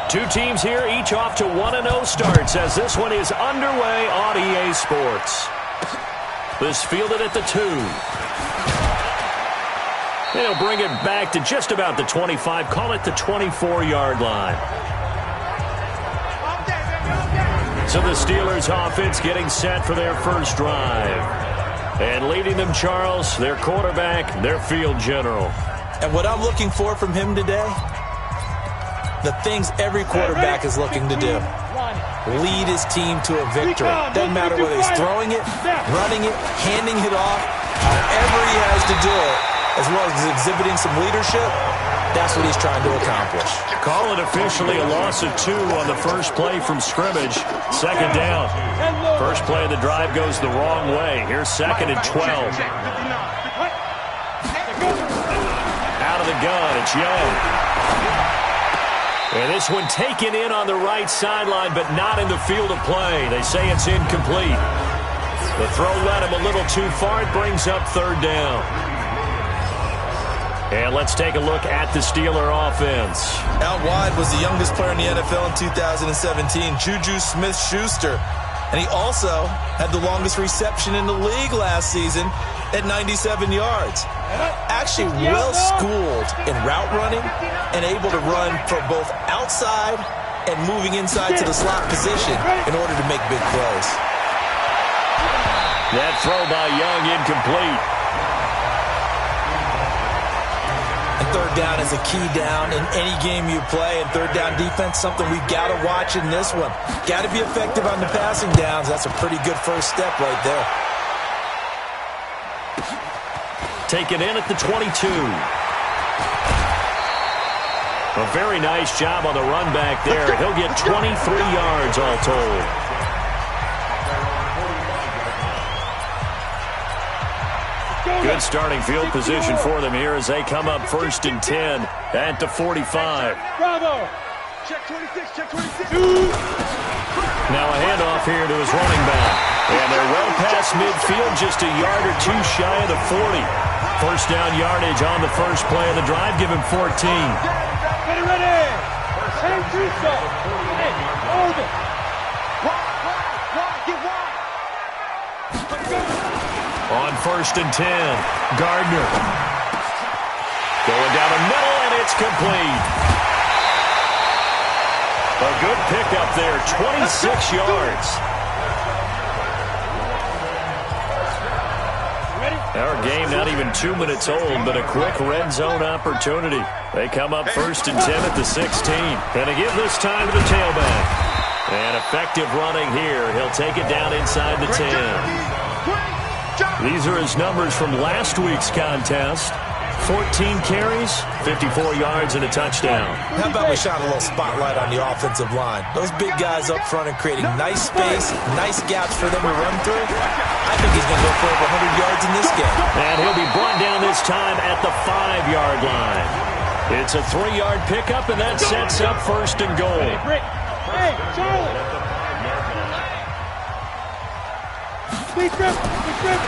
Two teams here, each off to 1-0 starts as this one is underway on EA Sports. This fielded at the 2. They'll bring it back to just about the 25, call it the 24-yard line. So the Steelers offense getting set for their first drive. And leading them, Charles, their quarterback, their field general. And what I'm looking for from him today, the things every quarterback is looking to do. Lead his team to a victory. Doesn't matter whether he's throwing it, running it, handing it off, however he has to do it, as well as exhibiting some leadership, that's what he's trying to accomplish. Call it officially a loss of 2 on the first play from scrimmage. Second down. First play of the drive goes the wrong way. Here's 2nd and 12. Out of the gun, it's Young. And this one taken in on the right sideline, but not in the field of play. They say it's incomplete. The throw led him a little too far. It brings up 3rd down. And let's take a look at the Steeler offense. Out wide was the youngest player in the NFL in 2017, Juju Smith-Schuster. And he also had the longest reception in the league last season at 97 yards. Actually well-schooled in route running and able to run from both outside and moving inside to the slot position in order to make big plays. That throw by Young incomplete. And 3rd down is a key down in any game you play. And 3rd down defense, something we've got to watch in this one. Got to be effective on the passing downs. That's a pretty good first step right there. Taken in at the 22. A very nice job on the run back there. He'll get 23 yards all told. Good starting field position for them here as they come up 1st and 10 at the 45. Bravo. Check 26, check 26. Now a handoff here to his running back. And they're well past midfield, just a yard or 2 shy of the 40. First down yardage on the first play of the drive. Give him 14. Ready, ready. Hey, do so. Hey, hold it. Wide, get wide. On 1st and 10, Gardner. Going down the middle, and it's complete. A good pickup there, 26 yards. Our game not even 2 minutes old, but a quick red zone opportunity. They come up 1st and 10 at the 16. And they give this time to the tailback. And effective running here. He'll take it down inside the 10. These are his numbers from last week's contest. 14 carries, 54 yards, and a touchdown. How about we shine a little spotlight on the offensive line? Those big guys up front are creating nice space, nice gaps for them to run through. I think he's going to go for over 100 yards in this game. And he'll be brought down this time at the 5-yard line. It's a 3-yard pickup, and that sets up 1st and goal. Hey, Charlie.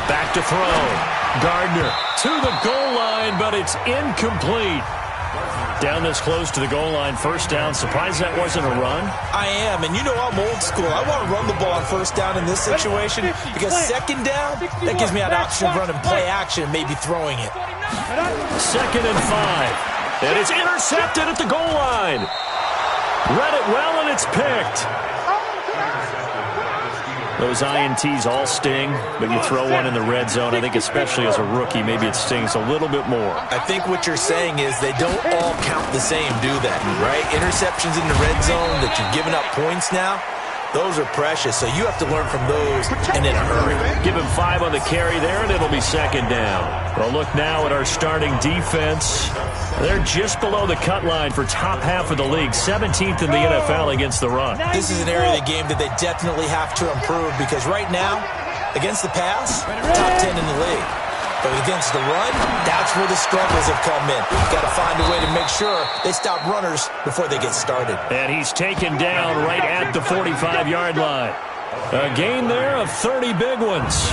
Back to throw. Gardner to the goal line, but it's incomplete. Down this close to the goal line, 1st down. Surprised that wasn't a run? I am, and you know I'm old school. I want to run the ball on 1st down in this situation because 2nd down, that gives me an option of running play action and maybe throwing it. 2nd and 5. And it's intercepted at the goal line. Read it well, and it's picked. Those INTs all sting, but you throw one in the red zone. I think especially as a rookie, maybe it stings a little bit more. I think what you're saying is they don't all count the same, do they? Right? Interceptions in the red zone that you're giving up points now, those are precious. So you have to learn from those and in a hurry. Give him 5 on the carry there, and it'll be 2nd down. Well, look now at our starting defense. They're just below the cut line for top half of the league, 17th in the NFL against the run. This is an area of the game that they definitely have to improve because right now, against the pass, top 10 in the league. But against the run, that's where the struggles have come in. Got to find a way to make sure they stop runners before they get started. And he's taken down right at the 45-yard line. A gain there of 30 big ones.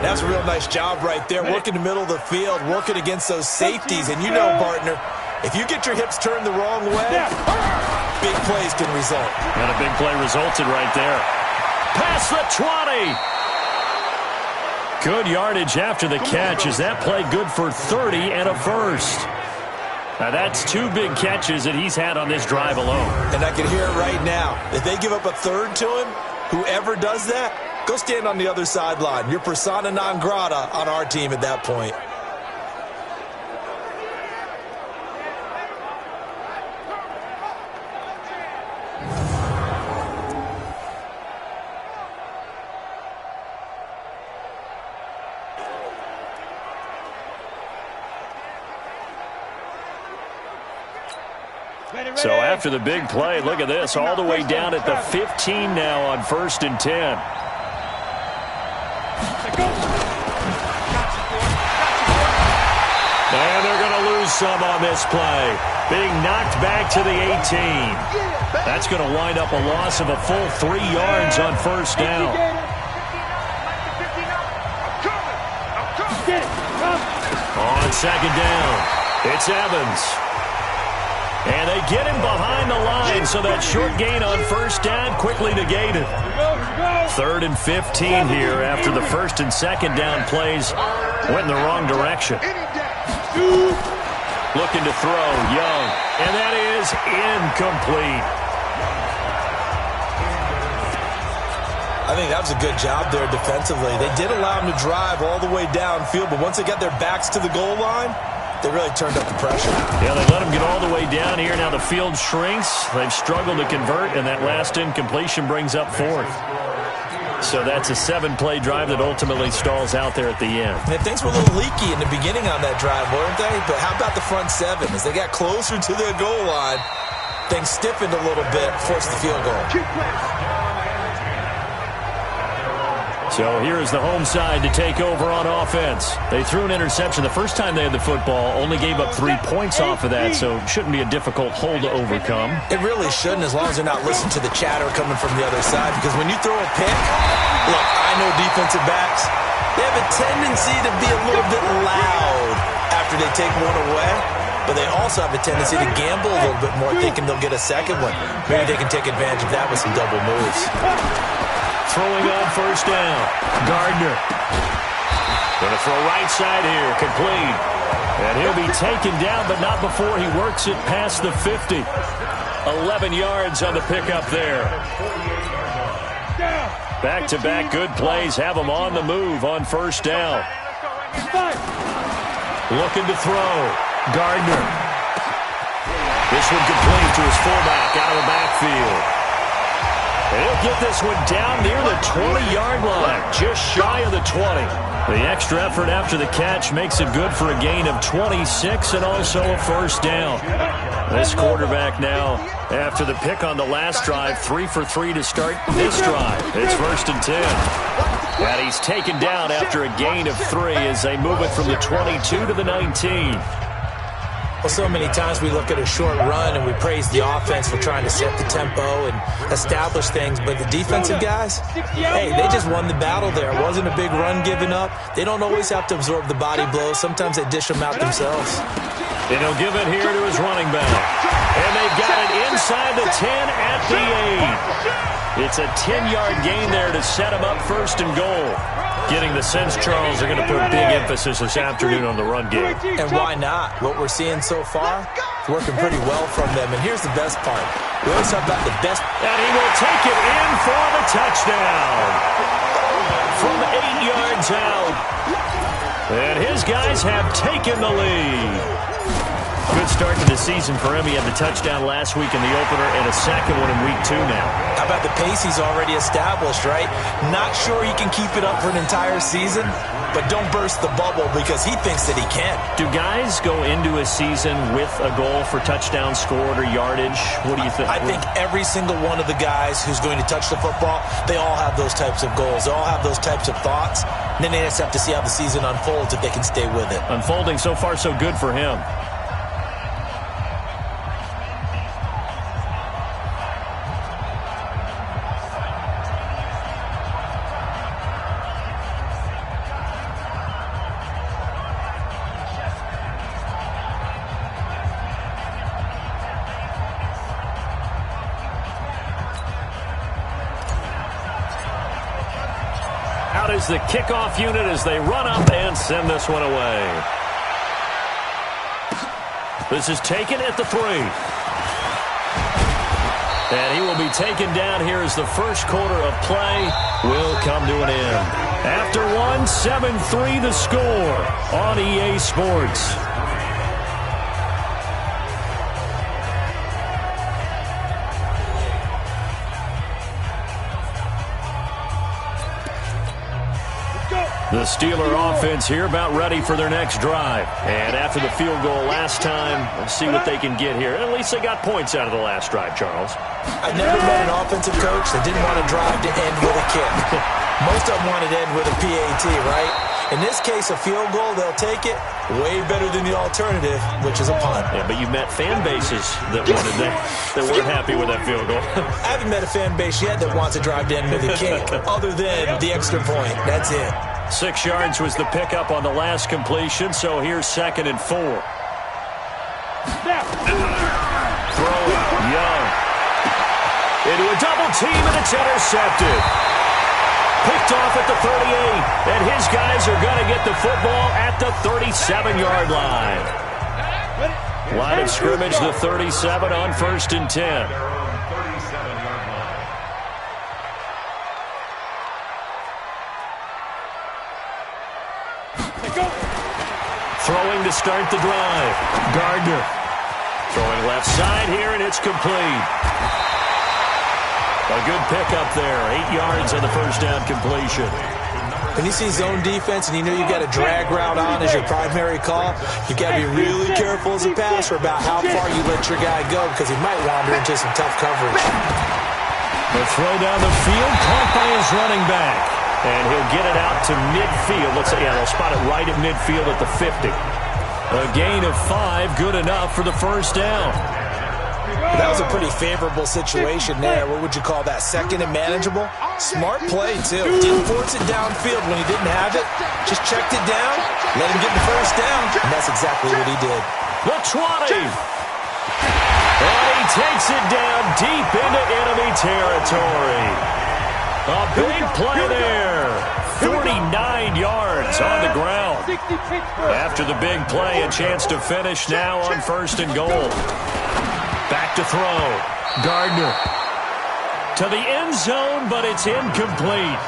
That's a real nice job right there, working the middle of the field, working against those safeties. And you know, partner, if you get your hips turned the wrong way, big plays can result. And a big play resulted right there. Past the 20. Good yardage after the catch. Is that play good for 30 and a first? Now that's 2 big catches that he's had on this drive alone. And I can hear it right now. If they give up a third to him, whoever does that, go stand on the other sideline. You're persona non grata on our team at that point. So after the big play, look at this, all the way down at the 15 now on 1st and 10. And they're going to lose some on this play. Being knocked back to the 18. That's going to wind up a loss of a full 3 yards on 1st down. On 2nd down, it's Evans. And they get him behind the line, so that short gain on 1st down quickly negated. 3rd and 15 here after the 1st and 2nd down plays went in the wrong direction. Looking to throw, Young, and that is incomplete. I think that was a good job there defensively. They did allow him to drive all the way downfield, but once they got their backs to the goal line, they really turned up the pressure. Yeah, they let him get all the way down here. Now the field shrinks. They've struggled to convert, and that last incompletion brings up 4th. So that's a 7-play drive that ultimately stalls out there at the end. And things were a little leaky in the beginning on that drive, weren't they? But how about the front 7? As they got closer to their goal line, things stiffened a little bit, forced the field goal. So here is the home side to take over on offense. They threw an interception the first time they had the football, only gave up 3 points off of that, so it shouldn't be a difficult hole to overcome. It really shouldn't, as long as they're not listening to the chatter coming from the other side, because when you throw a pick, look, I know defensive backs, they have a tendency to be a little bit loud after they take one away, but they also have a tendency to gamble a little bit more, thinking they'll get a second one. Maybe they can take advantage of that with some double moves. Throwing on 1st down. Gardner. Going to throw right side here. Complete. And he'll be taken down, but not before he works it past the 50. 11 yards on the pickup there. Back-to-back good plays have him on the move on 1st down. Looking to throw. Gardner. This one complete to his fullback out of the backfield. He'll get this one down near the 20-yard line, just shy of the 20. The extra effort after the catch makes it good for a gain of 26 and also a 1st down. This quarterback now, after the pick on the last drive, 3 for 3 to start this drive. It's 1st and 10. And he's taken down after a gain of 3 as they move it from the 22 to the 19. Well, so many times we look at a short run and we praise the offense for trying to set the tempo and establish things, but the defensive guys, hey, they just won the battle there. It wasn't a big run given up. They don't always have to absorb the body blows. Sometimes they dish them out themselves. And he'll give it here to his running back. And they've got it inside the 10 at the 8. It's a 10-yard gain there to set him up 1st and goal. Getting the sense Charles are going to put big emphasis this afternoon on the run game. And why not? What we're seeing so far is working pretty well from them. And here's the best part. We always talk about the best. And he will take it in for the touchdown. From 8 yards out. And his guys have taken the lead. Good start to the season for him. He had the touchdown last week in the opener and a second one in week 2 now. How about the pace he's already established, right? Not sure he can keep it up for an entire season, but don't burst the bubble because he thinks that he can. Do guys go into a season with a goal for touchdown scored or yardage? What do you think? I think every single one of the guys who's going to touch the football, they all have those types of goals. They all have those types of thoughts. And then they just have to see how the season unfolds if they can stay with it. Unfolding so far so good for him. Out is the kickoff unit as they run up and send this one away. This is taken at the 3. And he will be taken down here as the first quarter of play will come to an end. After 7-3 the score on EA Sports. The Steeler offense here about ready for their next drive. And after the field goal last time, let's see what they can get here. At least they got points out of the last drive, Charles. I never met an offensive coach that didn't want to drive to end with a kick. Most of them wanted to end with a PAT, right? In this case, a field goal, they'll take it. Way better than the alternative, which is a punt. Yeah, but you met fan bases that wanted that weren't happy with that field goal. I haven't met a fan base yet that wants to drive to end with a kick, other than the extra point. That's it. 6 yards was the pickup on the last completion, so here's 2nd and 4. Throw Young. Into a double team, and it's intercepted. Picked off at the 38, and his guys are going to get the football at the 37-yard line. Line of scrimmage, the 37 on 1st and 10. Throwing to start the drive. Gardner. Throwing left side here, and it's complete. A good pickup there. 8 yards on the first down completion. When you see zone defense and you know you've got a drag route on as your primary call, you've got to be really careful as a passer about how far you let your guy go because he might wander into some tough coverage. The throw down the field, caught by his running back. And he'll get it out to midfield. Let's say, yeah, they'll spot it right at midfield at the 50. A gain of 5, good enough for the first down. That was a pretty favorable situation there. What would you call that? 2nd and manageable? Smart play, too. Didn't force it downfield when he didn't have it. Just checked it down, let him get the first down, and that's exactly what he did. The 20. And he takes it down deep into enemy territory. A big play there. 49 yards on the ground. After the big play, a chance to finish now on 1st and goal. Back to throw. Gardner. To the end zone, but it's incomplete.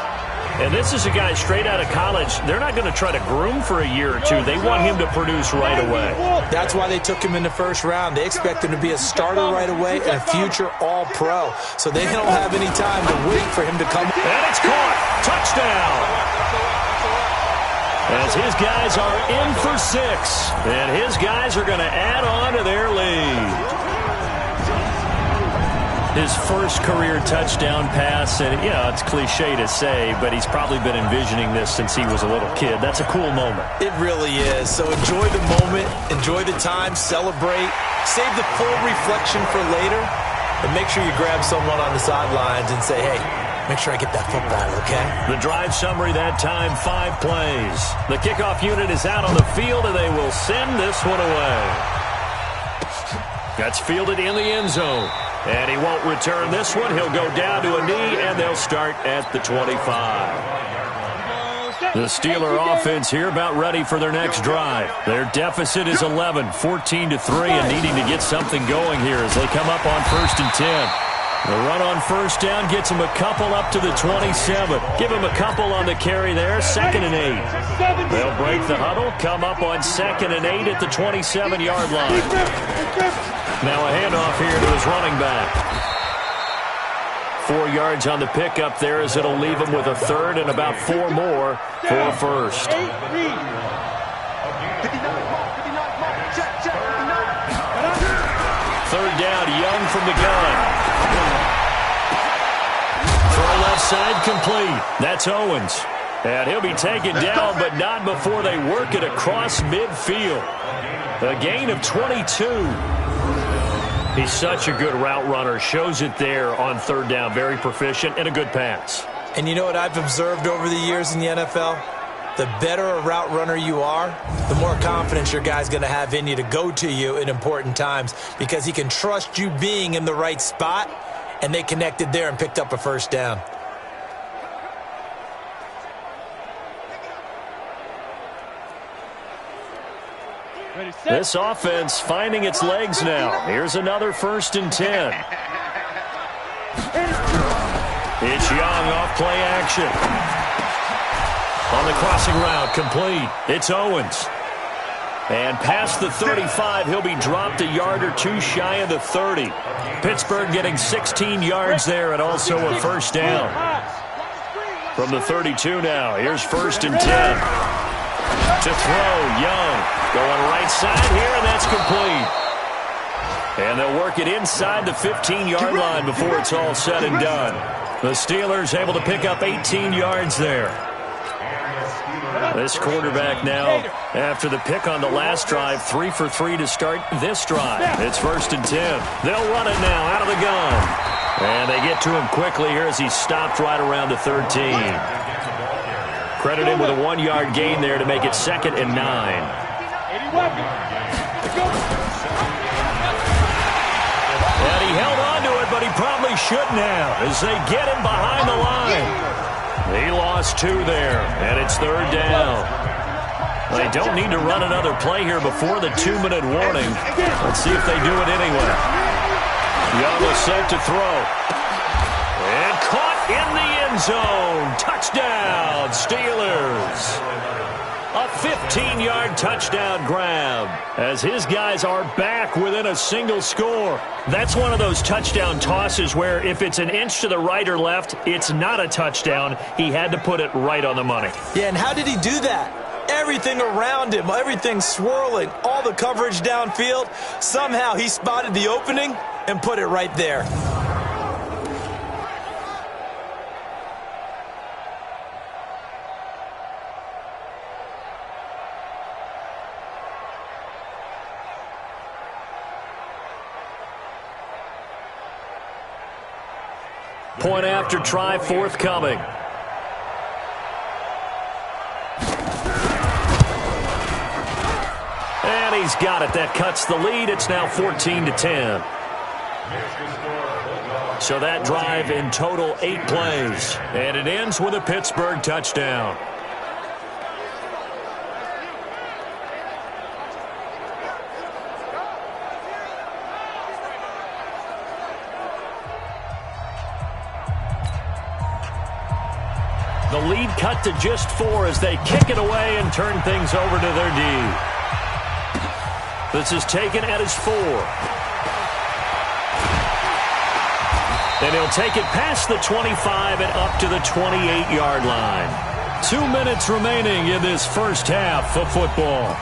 And this is a guy straight out of college. They're not going to try to groom for a year or two. They want him to produce right away. That's why they took him in the first round. They expect him to be a starter right away and a future all-pro. So they don't have any time to wait for him to come. And it's caught. Touchdown. As his guys are in for 6. And his guys are going to add on to their lead. His first career touchdown pass, and, you know, it's cliche to say, but he's probably been envisioning this since he was a little kid. That's a cool moment. It really is. So enjoy the moment, enjoy the time, celebrate, save the full reflection for later, and make sure you grab someone on the sidelines and say, hey, make sure I get that football, okay? The drive summary that time, 5 plays. The kickoff unit is out on the field, and they will send this one away. That's fielded in the end zone. And he won't return this one. He'll go down to a knee, and they'll start at the 25. The Steeler offense here about ready for their next drive. Their deficit is 11, 14-3, and needing to get something going here as they come up on 1st and 10. The run on first down gets them a couple up to the 27. Give them a couple on the carry there, 2nd and 8. They'll break the huddle, come up on 2nd and 8 at the 27-yard line. Now a handoff here to his running back. 4 yards on the pickup there as it'll leave him with a 3rd and about 4 more for a first. 3rd down, Young from the gun. Throw left side complete. That's Owens. And he'll be taken down, but not before they work it across midfield. A gain of 22. He's such a good route runner. Shows it there on 3rd down. Very proficient and a good pass. And you know what I've observed over the years in the NFL? The better a route runner you are, the more confidence your guy's going to have in you to go to you in important times because he can trust you being in the right spot, and they connected there and picked up a first down. This offense finding its legs now. Here's another 1st and 10. It's Young off play action. On the crossing route, complete. It's Owens. And past the 35, he'll be dropped a yard or two shy of the 30. Pittsburgh getting 16 yards there and also a 1st down. From the 32 now, here's 1st and 10. To throw, Young. Going right side here, and that's complete. And they'll work it inside the 15-yard line before it's all said and done. The Steelers able to pick up 18 yards there. This quarterback now, after the pick on the last drive, 3 for 3 to start this drive. It's 1st and 10. They'll run it now out of the gun. And they get to him quickly here as he stopped right around the 13. Credit him with a 1-yard gain there to make it 2nd and 9. And he held on to it, but he probably shouldn't have as they get him behind the line. He lost 2 there, and it's 3rd down. They don't need to run another play here before the 2-minute warning. Let's see if they do it anyway. Young is set to throw. And caught in the end zone. Touchdown, Steelers. A 15-yard touchdown grab as his guys are back within a single score. That's one of those touchdown tosses where if it's an inch to the right or left, it's not a touchdown. He had to put it right on the money. Yeah, and how did he do that? Everything around him, everything swirling, all the coverage downfield. Somehow he spotted the opening and put it right there. Point after try forthcoming. And he's got it. That cuts the lead. It's now 14-10. So that drive in total 8 plays. And it ends with a Pittsburgh touchdown. The lead cut to just 4 as they kick it away and turn things over to their D. This is taken at his 4. And he'll take it past the 25 and up to the 28-yard line. 2 minutes remaining in this first half of football.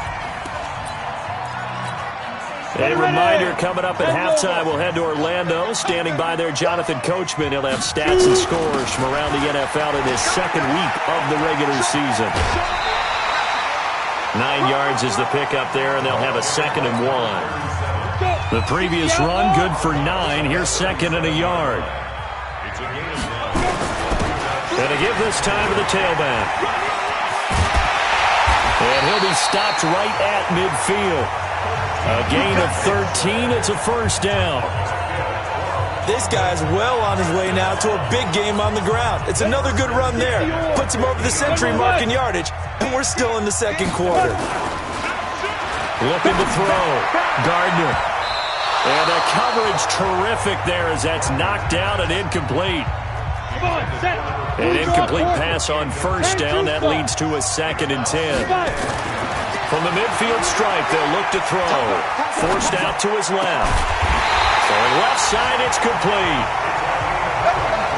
A reminder coming up at halftime, we'll head to Orlando. Standing by there, Jonathan Coachman. He'll have stats and scores from around the NFL in his 2nd week of the regular season. 9 yards is the pickup there, and they'll have a 2nd and 1. The previous run, good for 9. Here's 2nd and a yard. And to give this time to the tailback. And he'll be stopped right at midfield. A gain of 13. It's a 1st down. This guy's well on his way now to a big game on the ground. It's another good run there. Puts him over the century mark in yardage, and we're still in the 2nd quarter. Looking to throw. Gardner. And the coverage terrific there as that's knocked down and incomplete. An incomplete pass on 1st down. That leads to a 2nd and 10. From the midfield stripe, they'll look to throw. Forced out to his left. Going left side, it's complete.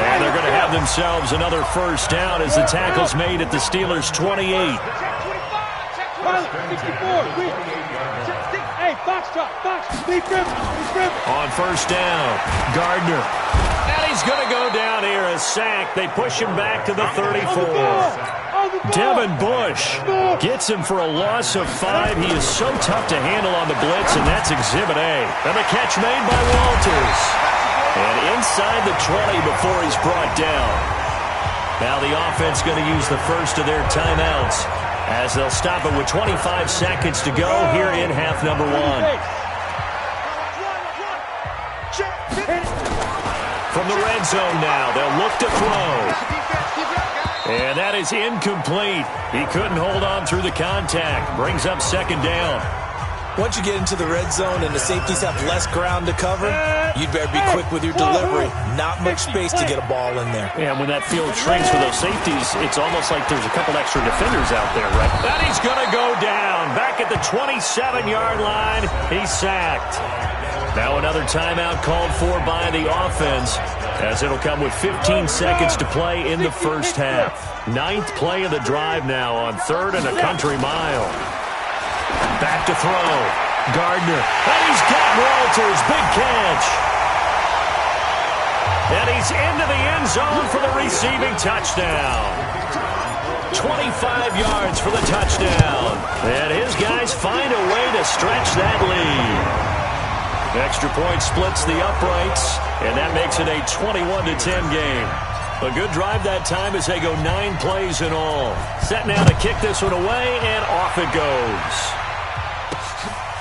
And they're going to have themselves another 1st down as the tackle's made at the Steelers' 28. On 1st down, Gardner. And he's going to go down here, a sack. They push him back to the 34. Devin Bush gets him for a loss of 5. He is so tough to handle on the blitz, and that's Exhibit A. And the catch made by Walters. And inside the 20 before he's brought down. Now the offense going to use the first of their timeouts as they'll stop it with 25 seconds to go here in half number 1. From the red zone now, they'll look to throw. And that is incomplete. He couldn't hold on through the contact. Brings up 2nd down. Once you get into the red zone and the safeties have less ground to cover, you'd better be quick with your delivery. Not much space to get a ball in there. Yeah, when that field shrinks with those safeties, it's almost like there's a couple extra defenders out there, right? And he's going to go down. Back at the 27-yard line, he's sacked. Now another timeout called for by the offense, as it'll come with 15 seconds to play in the first half. 9th play of the drive now on 3rd and a country mile. Back to throw. Gardner. And he's got Walters. Big catch. And he's into the end zone for the receiving touchdown. 25 yards for the touchdown. And his guys find a way to stretch that lead. Extra point splits the uprights, and that makes it a 21-10 game. A good drive that time as they go 9 plays in all. Set now to kick this one away, and off it goes.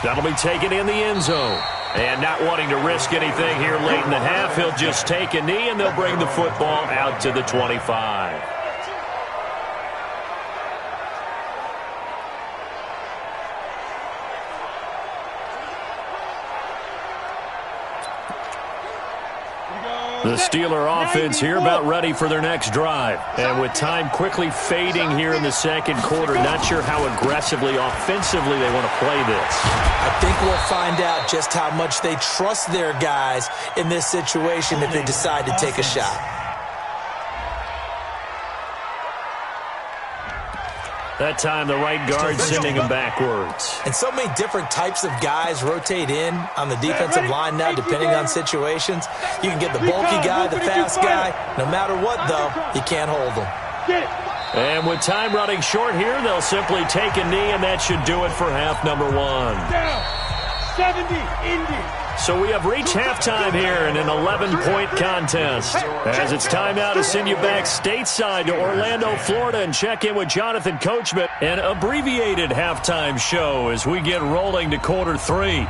That'll be taken in the end zone. And not wanting to risk anything here late in the half, he'll just take a knee, and they'll bring the football out to the 25. The Steeler offense here about ready for their next drive. And with time quickly fading here in the second quarter, not sure how aggressively, offensively they want to play this. I think we'll find out just how much they trust their guys in this situation if they decide to take a shot. That time the right guard sending him backwards. And so many different types of guys rotate in on the defensive line now depending on situations. You can get the bulky guy, the fast guy. No matter what, though, you can't hold them. And with time running short here, they'll simply take a knee, and that should do it for half number 1. Down. 70, Indy. So we have reached halftime here in an 11-point contest. As it's time now to send you back stateside to Orlando, Florida, and check in with Jonathan Coachman. An abbreviated halftime show as we get rolling to quarter 3.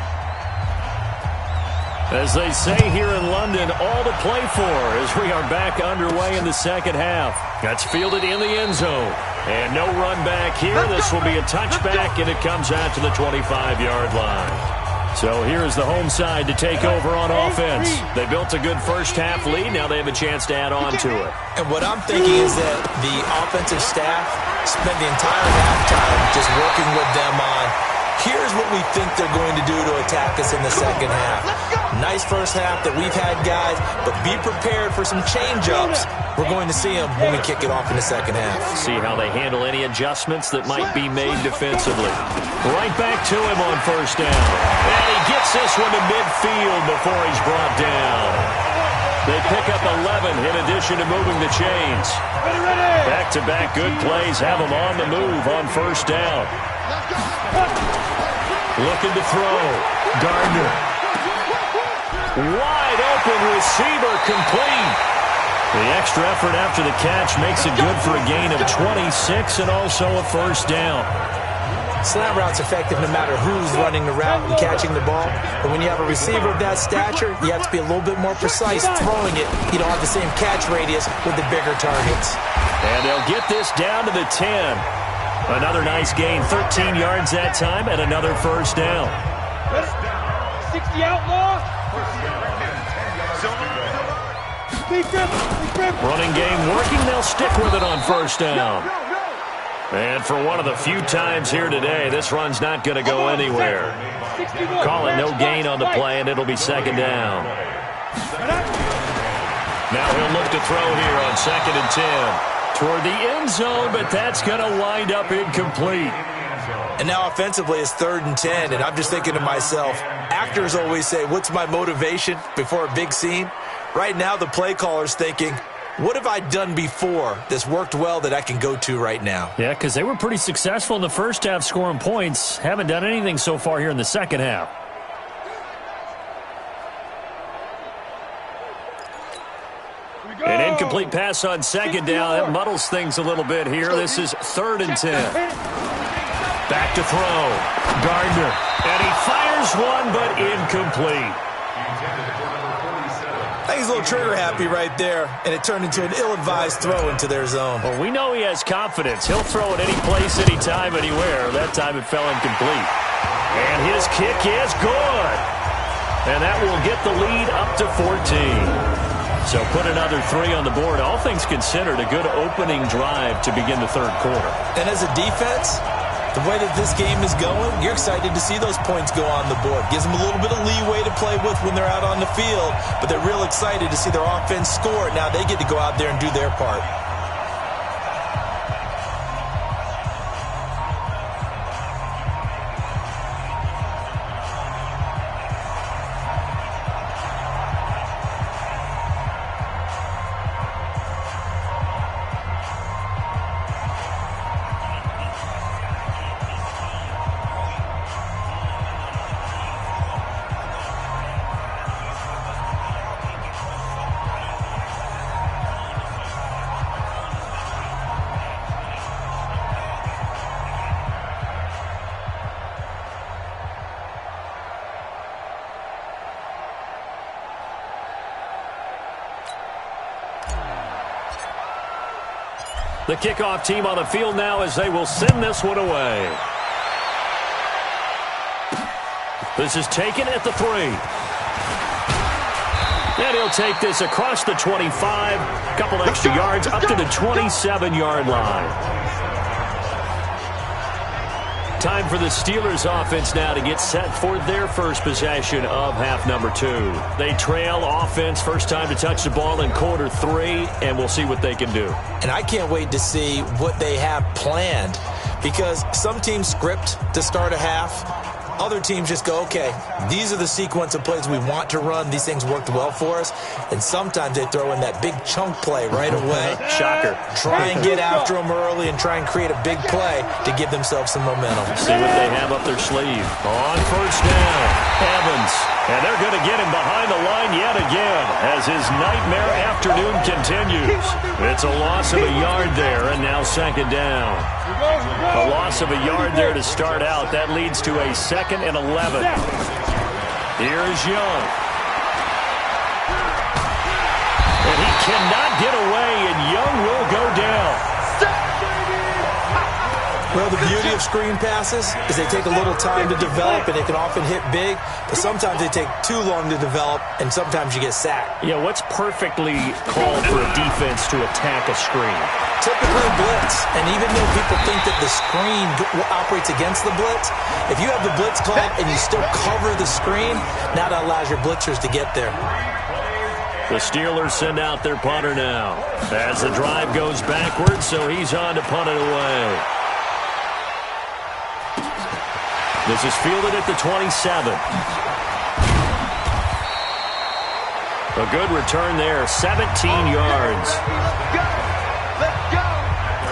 As they say here in London, all to play for as we are back underway in the second half. That's fielded in the end zone. And no run back here. This will be a touchback, and it comes out to the 25-yard line. So here's the home side to take over on offense. They built a good first-half lead. Now they have a chance to add on to it. And what I'm thinking is that the offensive staff spent the entire halftime just working with them on, here's what we think they're going to do to attack us in the second half. Nice first half that we've had, guys, but be prepared for some change-ups. We're going to see them when we kick it off in the second half. See how they handle any adjustments that might be made defensively. Right back to him on first down. And he gets this one to midfield before he's brought down. They pick up 11 in addition to moving the chains. Back-to-back good plays have them on the move on first down. Looking to throw. Gardner. Wide open receiver, complete. The extra effort after the catch makes it good for a gain of 26 and also a first down. Slant route's effective no matter who's running the route and catching the ball. But when you have a receiver of that stature, you have to be a little bit more precise throwing it. You don't have the same catch radius with the bigger targets. And they'll get this down to the 10. Another nice gain, 13 yards that time, and another first down. 60 outlaw. Running game working, they'll stick with it on first down. And for one of the few times here today, this run's not going to go anywhere. Calling no gain on the play, and it'll be second down. Now he'll look to throw here on 2nd and 10. Toward the end zone, but that's going to wind up incomplete. And now offensively it's 3rd and 10, and I'm just thinking to myself, actors always say, what's my motivation before a big scene? Right now the play caller's thinking, what have I done before that's worked well that I can go to right now? Yeah, because they were pretty successful in the first half scoring points. Haven't done anything so far here in the second half. An incomplete pass on second down. That muddles things a little bit here. This is 3rd and 10. Back to throw. Gardner. And he fires one, but incomplete. I think he's a little trigger happy right there, and it turned into an ill-advised throw into their zone. Well, we know he has confidence. He'll throw it any place, anytime, anywhere. That time it fell incomplete. And his kick is good. And that will get the lead up to 14. So put another 3 on the board. All things considered, a good opening drive to begin the third quarter. And as a defense, the way that this game is going, you're excited to see those points go on the board. Gives them a little bit of leeway to play with when they're out on the field, but they're real excited to see their offense score. Now they get to go out there and do their part. The kickoff team on the field now as they will send this one away. This is taken at the 3. And he'll take this across the 25. A couple extra yards up to the 27-yard line. Time for the Steelers offense now to get set for their first possession of half number 2. They trail offense, first time to touch the ball in quarter 3, and we'll see what they can do. And I can't wait to see what they have planned, because some teams script to start a half. Other teams just go, okay, these are the sequence of plays we want to run. These things worked well for us. And sometimes they throw in that big chunk play right away. Shocker. Try and get after them early and try and create a big play to give themselves some momentum. See what they have up their sleeve. On first down, Evans. And they're going to get him behind the line yet again as his nightmare afternoon continues. It's a loss of a yard there, and now second down. A loss of a yard there to start out. That leads to a 2nd and 11. Here's Young. And he cannot get away, and Young will go down. Well, the beauty of screen passes is they take a little time to develop, and they can often hit big, but sometimes they take too long to develop, and sometimes you get sacked. Yeah, what's perfectly called for a defense to attack a screen? Typically blitz, and even though people think that the screen operates against the blitz, if you have the blitz called and you still cover the screen, now that allows your blitzers to get there. The Steelers send out their punter now as the drive goes backwards, so he's on to punt it away. This is fielded at the 27. A good return there, 17 yards.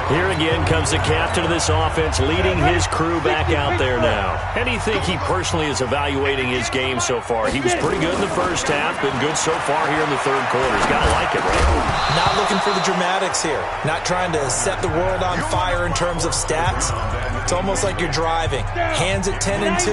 Here again comes the captain of this offense, leading his crew back out there now. And you think he personally is evaluating his game so far? He was pretty good in the first half, been good so far here in the third quarter. He's got to like it, right? Not looking for the dramatics here. Not trying to set the world on fire in terms of stats. It's almost like you're driving. Hands at 10 and 2,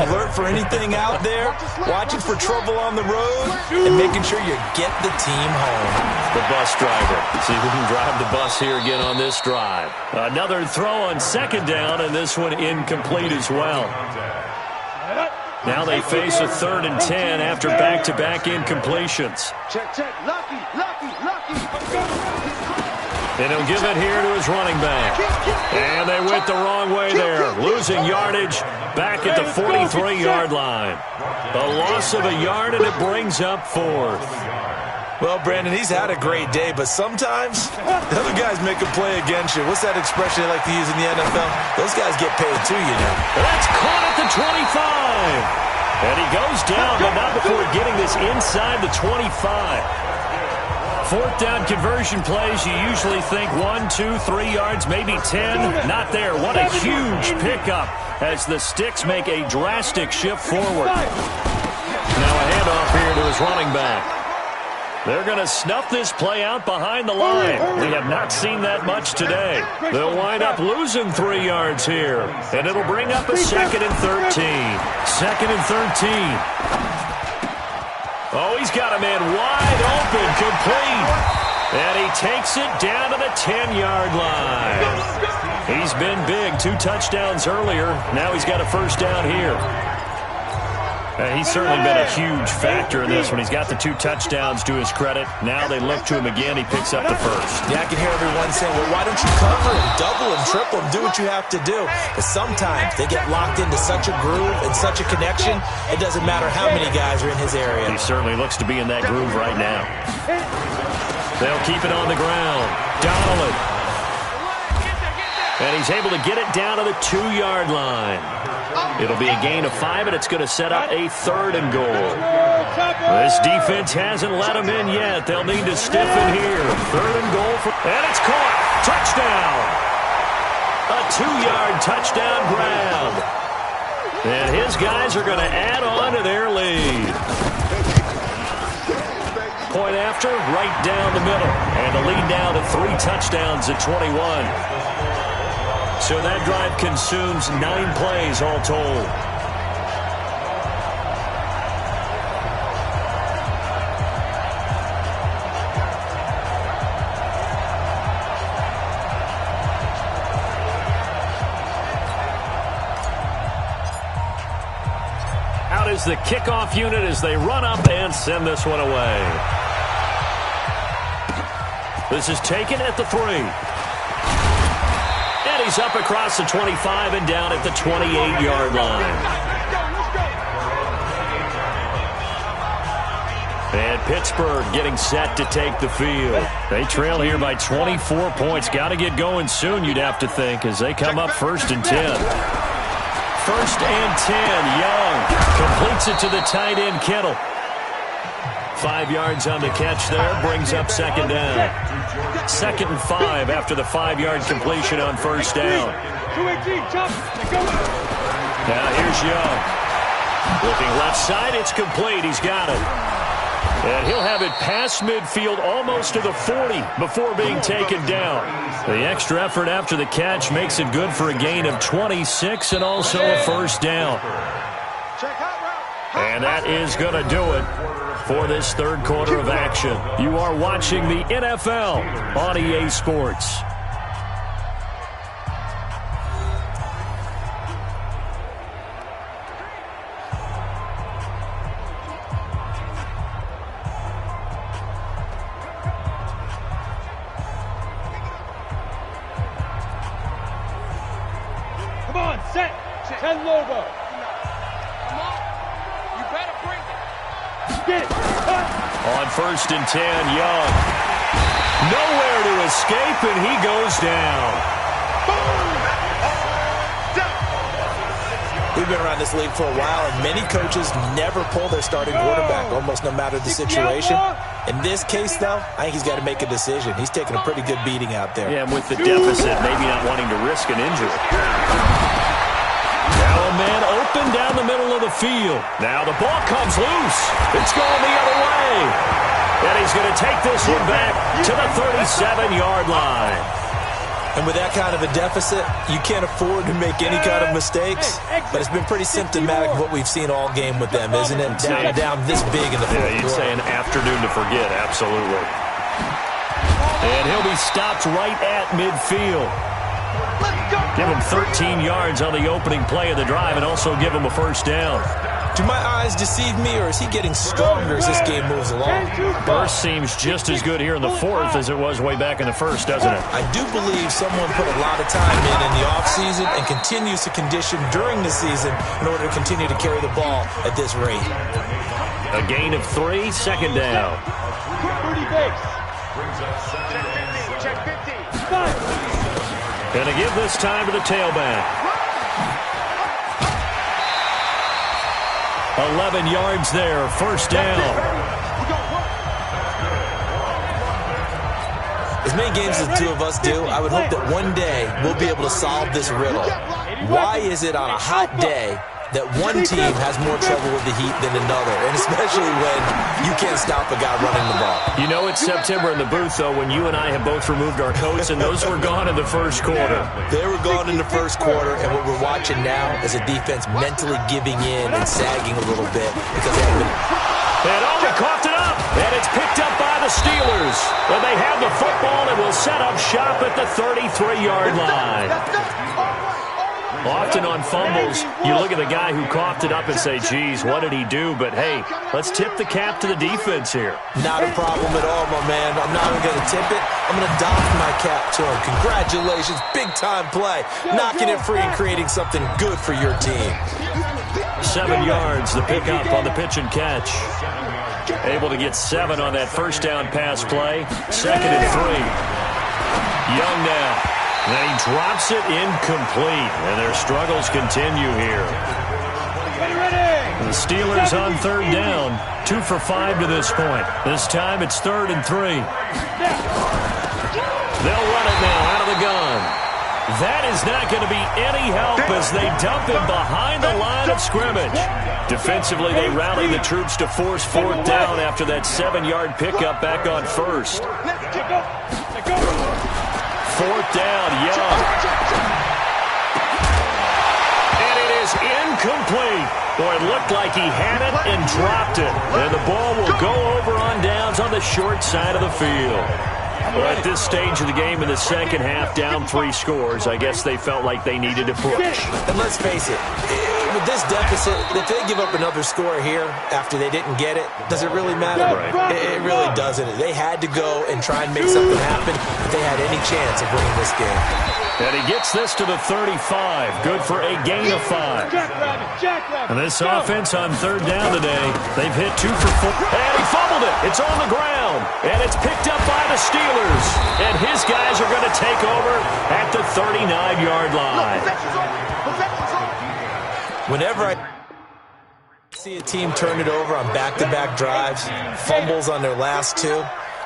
alert for anything out there, watching for trouble on the road, and making sure you get the team home. The bus driver. See who can drive the bus here again on this drive. Another throw on second down, and this one incomplete as well. Now they face a 3rd and 10 after back-to-back incompletions. Check. Lucky. And he'll give it here to his running back. And they went the wrong way there, losing yardage back at the 43-yard line. A loss of a yard, and it brings up 4th. Well, Brandon, he's had a great day, but sometimes the other guys make a play against you. What's that expression they like to use in the NFL? Those guys get paid too, you know. That's caught at the 25. And he goes down, but not before getting this inside the 25. 4th down conversion plays, you usually think 1, 2, 3 yards, maybe 10. Not there. What a huge pickup as the Sticks make a drastic shift forward. Now a handoff here to his running back. They're going to snuff this play out behind the line. We have not seen that much today. They'll wind up losing 3 yards here. And it'll bring up a 2nd and 13. 2nd and 13. Oh, he's got a man wide open, complete. And he takes it down to the 10-yard line. He's been big, 2 touchdowns earlier. Now he's got a first down here. He's certainly been a huge factor in this one. He's got the 2 touchdowns to his credit. Now they look to him again. He picks up the first. Yeah, I can hear everyone saying, well, why don't you cover him, double him, triple him, do what you have to do. But sometimes they get locked into such a groove and such a connection, it doesn't matter how many guys are in his area. He certainly looks to be in that groove right now. They'll keep it on the ground. Donnelly. And he's able to get it down to the 2-yard line. It'll be a gain of 5, and it's going to set up a 3rd and goal. This defense hasn't let him in yet. They'll need to stiffen here. 3rd and goal. And it's caught. Touchdown. A 2-yard touchdown grab. And his guys are going to add on to their lead. Point after, right down the middle. And the lead now to 3 touchdowns at 21. So that drive consumes 9 plays all told. Out is the kickoff unit as they run up and send this one away. This is taken at the 3. And he's up across the 25 and down at the 28-yard line. And Pittsburgh getting set to take the field. They trail here by 24 points. Got to get going soon, you'd have to think, as they come up 1st and 10. 1st and 10, Young completes it to the tight end, Kittle. 5 yards on the catch there, brings up 2nd down. 2nd and 5 after the 5-yard completion on 1st down. Now here's Young. Looking left side, it's complete. He's got it. And he'll have it past midfield almost to the 40 before being taken down. The extra effort after the catch makes it good for a gain of 26 and also a 1st down. And that is going to do it for this 3rd quarter of action. You are watching the NFL on EA Sports. Come on, set. 10 logo. Come on. You better bring it. On 1st and 10, Young. Nowhere to escape, and he goes down. We've been around this league for a while, and many coaches never pull their starting quarterback, almost no matter the situation. In this case, though, I think he's got to make a decision. He's taking a pretty good beating out there. Yeah, and with the deficit, maybe not wanting to risk an injury. Now a man open down the middle of the field. Now the ball comes loose. It's going the other way. And he's going to take this one back to the 37-yard line. And with that kind of a deficit, you can't afford to make any kind of mistakes. But it's been pretty symptomatic of what we've seen all game with them, isn't it? Down this big in the fourth quarter. You'd say an afternoon to forget, absolutely. And he'll be stopped right at midfield. Give him 13 yards on the opening play of the drive and also give him a 1st down. Do my eyes deceive me, or is he getting stronger as this game moves along? Burst seems just as good here in the 4th as it was way back in the 1st, doesn't it? I do believe someone put a lot of time in the offseason and continues to condition during the season in order to continue to carry the ball at this rate. A gain of 3, 2nd down. Check 50. And to give this time to the tailback. 11 yards there, 1st down. As many games as the two of us do, I would hope that one day we'll be able to solve this riddle. Why is it on a hot day that one team has more trouble with the heat than another, and especially when you can't stop a guy running the ball? You know it's September in the booth, though, when you and I have both removed our coats, and those were gone in the 1st quarter. They were gone in the 1st quarter, and what we're watching now is a defense mentally giving in and sagging a little bit because they have been... And he coughed it up. And it's picked up by the Steelers. And they have the football and will set up shop at the 33-yard line. Often on fumbles, you look at the guy who coughed it up and say, geez, what did he do? But, hey, let's tip the cap to the defense here. Not a problem at all, my man. I'm not even going to tip it. I'm going to doff my cap to him. Congratulations. Big-time play. Knocking it free and creating something good for your team. 7 yards, the pickup on the pitch and catch. Able to get 7 on that first down pass play. 2nd and 3. Young now. Then he drops it incomplete, and their struggles continue here. The Steelers on 3rd down, 2 for 5 to this point. This time it's 3rd and 3. They'll run it now out of the gun. That is not going to be any help as they dump him behind the line of scrimmage. Defensively, they rally the troops to force 4th down after that 7-yard pickup back on 1st. 4th down, Young. And it is incomplete. Boy, it looked like he had it and dropped it. And the ball will go over on downs on the short side of the field. Well, at this stage of the game in the second half, down 3 scores, I guess they felt like they needed to push. And let's face it, with this deficit, if they give up another score here after they didn't get it, does it really matter? Right. It really doesn't. They had to go and try and make something happen if they had any chance of winning this game. And he gets this to the 35. Good for a gain of 5. And this offense on 3rd down today, they've hit 2 for 4. And he fumbled it. It's on the ground. And it's picked up by the Steelers. And his guys are going to take over at the 39-yard line. Whenever I see a team turn it over on back-to-back drives, fumbles on their last 2,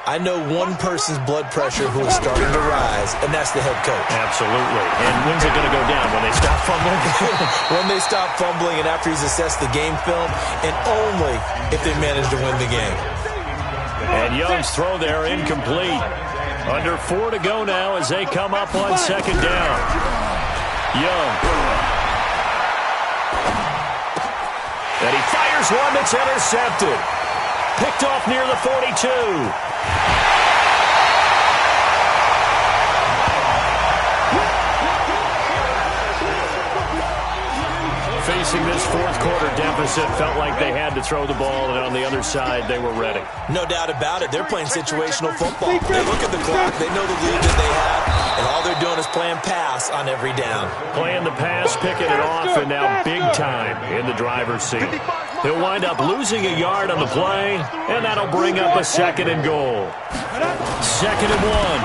I know one person's blood pressure who is starting to rise, and that's the head coach. Absolutely. And when's it going to go down? When they stop fumbling? When they stop fumbling and after he's assessed the game film, and only if they manage to win the game. And Young's throw there incomplete. Under 4 to go now as they come up on 2nd down. Young. And he fires one that's intercepted. Picked off near the 42. Facing this 4th quarter deficit, felt like they had to throw the ball, and on the other side, they were ready. No doubt about it. They're playing situational football. They look at the clock. They know the lead that they have, and all they're doing is playing pass on every down. Playing the pass, picking it off, and now big time in the driver's seat. He'll wind up losing a yard on the play, and that'll bring up a 2nd and goal. 2nd and 1.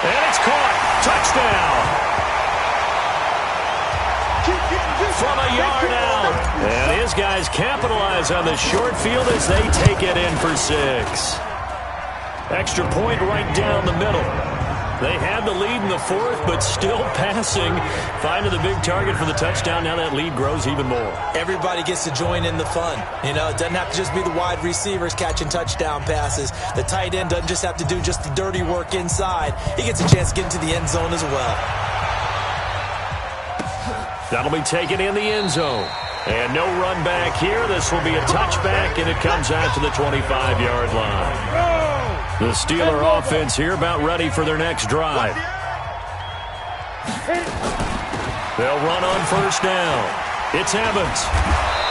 And it's caught. Touchdown. From a yard out. And his guys capitalize on the short field as they take it in for 6. Extra point right down the middle. They had the lead in the 4th, but still passing. Finding the big target for the touchdown. Now that lead grows even more. Everybody gets to join in the fun. You know, it doesn't have to just be the wide receivers catching touchdown passes. The tight end doesn't just have to do just the dirty work inside. He gets a chance to get into the end zone as well. That'll be taken in the end zone. And no run back here. This will be a touchback, and it comes out to the 25-yard line. The Steeler offense here about ready for their next drive. They'll run on 1st down. It's Evans.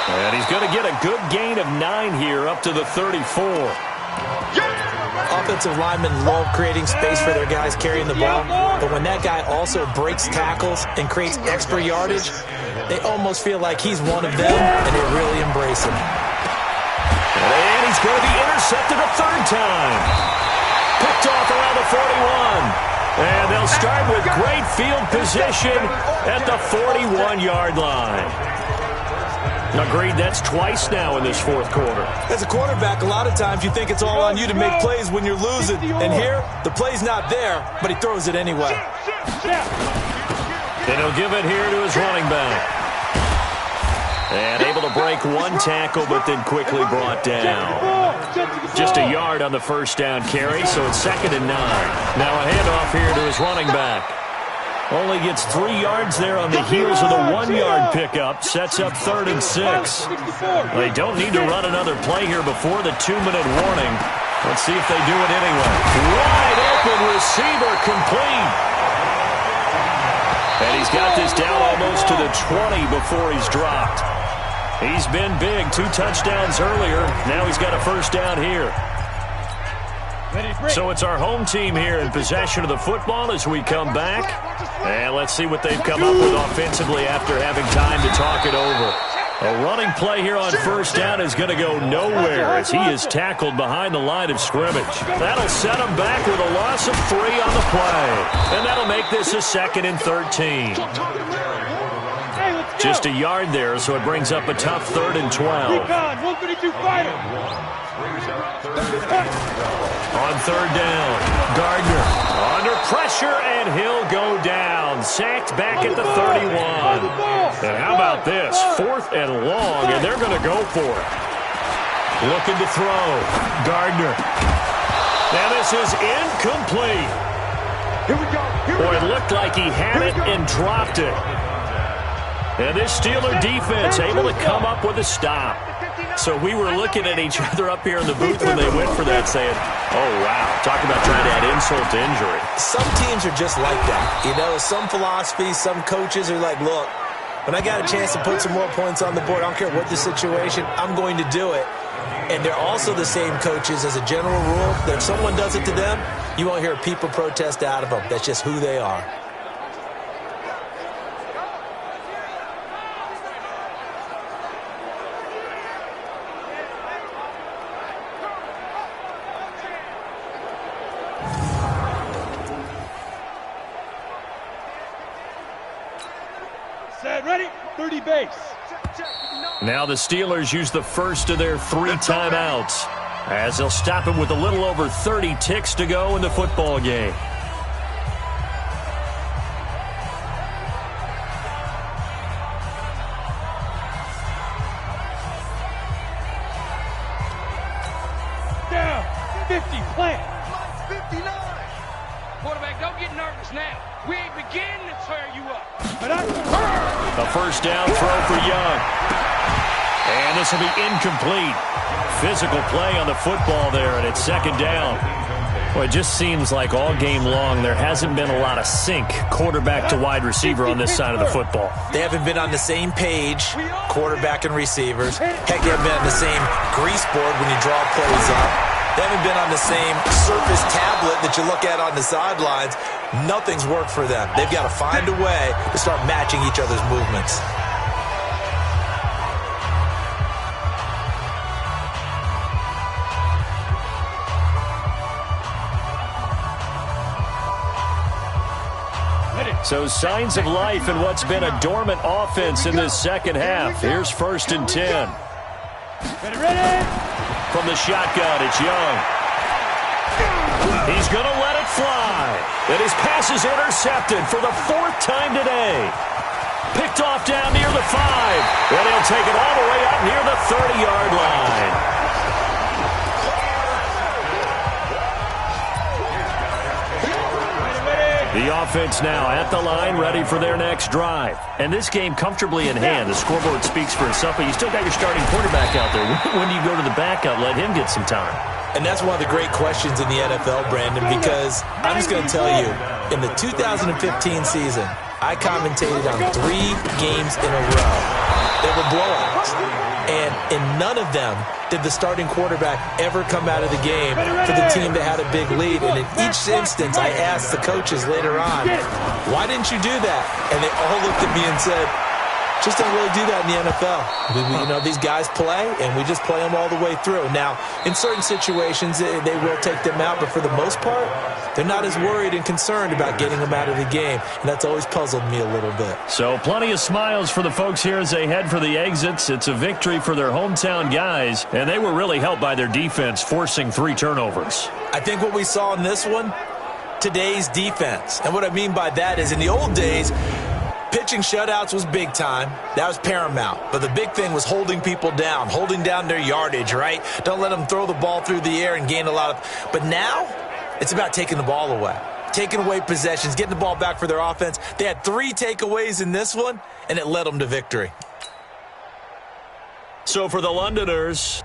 And he's going to get a good gain of 9 here up to the 34. Offensive linemen love creating space for their guys carrying the ball, but when that guy also breaks tackles and creates extra yardage, they almost feel like he's one of them, and they really embrace him. And he's going to be intercepted a 3rd time. Picked off around the 41. And they'll start with great field position at the 41-yard line. Agreed, that's twice now in this 4th quarter. As a quarterback, a lot of times you think it's all on you to make plays when you're losing. And here, the play's not there, but he throws it anyway. And he'll give it here to his running back. And able to break 1 tackle, but then quickly brought down. Just a yard on the 1st down carry, so it's 2nd and 9. Now a handoff here to his running back. Only gets 3 yards there on the heels of the 1-yard pickup. Sets up 3rd and 6. They don't need to run another play here before the 2-minute warning. Let's see if they do it anyway. Wide open receiver, complete. And he's got this down almost to the 20 before he's dropped. He's been big. 2 touchdowns earlier. Now he's got a first down here. So it's our home team here in possession of the football as we come back. And let's see what they've come up with offensively after having time to talk it over. A running play here on first down is going to go nowhere as he is tackled behind the line of scrimmage. That'll set him back with a loss of 3 on the play. And that'll make this a 2nd and 13. Just a yard there, so it brings up a tough 3rd and 12. On 3rd down, Gardner under pressure, and he'll go down. Sacked back at the 31. And how about this? 4th and long, and they're going to go for it. Looking to throw. Gardner. Now this is incomplete. Boy, it looked like he had it and dropped it. And this Steeler defense able to come up with a stop. So we were looking at each other up here in the booth when they went for that saying, oh, wow, talk about trying to add insult to injury. Some teams are just like that. You know, some philosophies, some coaches are like, look, when I got a chance to put some more points on the board, I don't care what the situation, I'm going to do it. And they're also the same coaches as a general rule that if someone does it to them, you won't hear a people protest out of them. That's just who they are. Now the Steelers use the first of their 3 timeouts as they'll stop it with a little over 30 ticks to go in the football game. Down, 50, plant. 59. Quarterback, don't get nervous now. We ain't beginning to tear you up. A first down throw for Young. And this will be incomplete. Physical play on the football there, and it's 2nd down. Well, it just seems like all game long there hasn't been a lot of sync quarterback to wide receiver on this side of the football. They haven't been on the same page, quarterback and receivers. Heck, they haven't been on the same grease board when you draw plays up. They haven't been on the same surface tablet that you look at on the sidelines. Nothing's worked for them. They've got to find a way to start matching each other's movements. So signs of life in what's been a dormant offense in this second half. Here's 1st and 10. Ready? From the shotgun, it's Young. He's going to let it fly. And his pass is intercepted for the 4th time today. Picked off down near the 5. And he'll take it all the way up near the 30-yard line. The offense now at the line, ready for their next drive. And this game comfortably in hand. The scoreboard speaks for itself, but you still got your starting quarterback out there. When do you go to the backup, let him get some time? And that's one of the great questions in the NFL, Brandon, because I'm just going to tell you, in the 2015 season, I commentated on 3 games in a row that were blowouts. And in none of them did the starting quarterback ever come out of the game for the team that had a big lead. And in each instance, I asked the coaches later on, why didn't you do that? And they all looked at me and said, just don't really do that in the NFL. You know, these guys play, and we just play them all the way through. Now, in certain situations, they will take them out, but for the most part, they're not as worried and concerned about getting them out of the game, and that's always puzzled me a little bit. So plenty of smiles for the folks here as they head for the exits. It's a victory for their hometown guys, and they were really helped by their defense, forcing 3 turnovers. I think what we saw in this one, today's defense. And what I mean by that is in the old days, pitching shutouts was big time. That was paramount. But the big thing was holding people down, holding down their yardage, right? Don't let them throw the ball through the air and gain a lot of... But now, it's about taking the ball away. taking away possessions, getting the ball back for their offense. They had 3 takeaways in this one, and it led them to victory. So for the Londoners,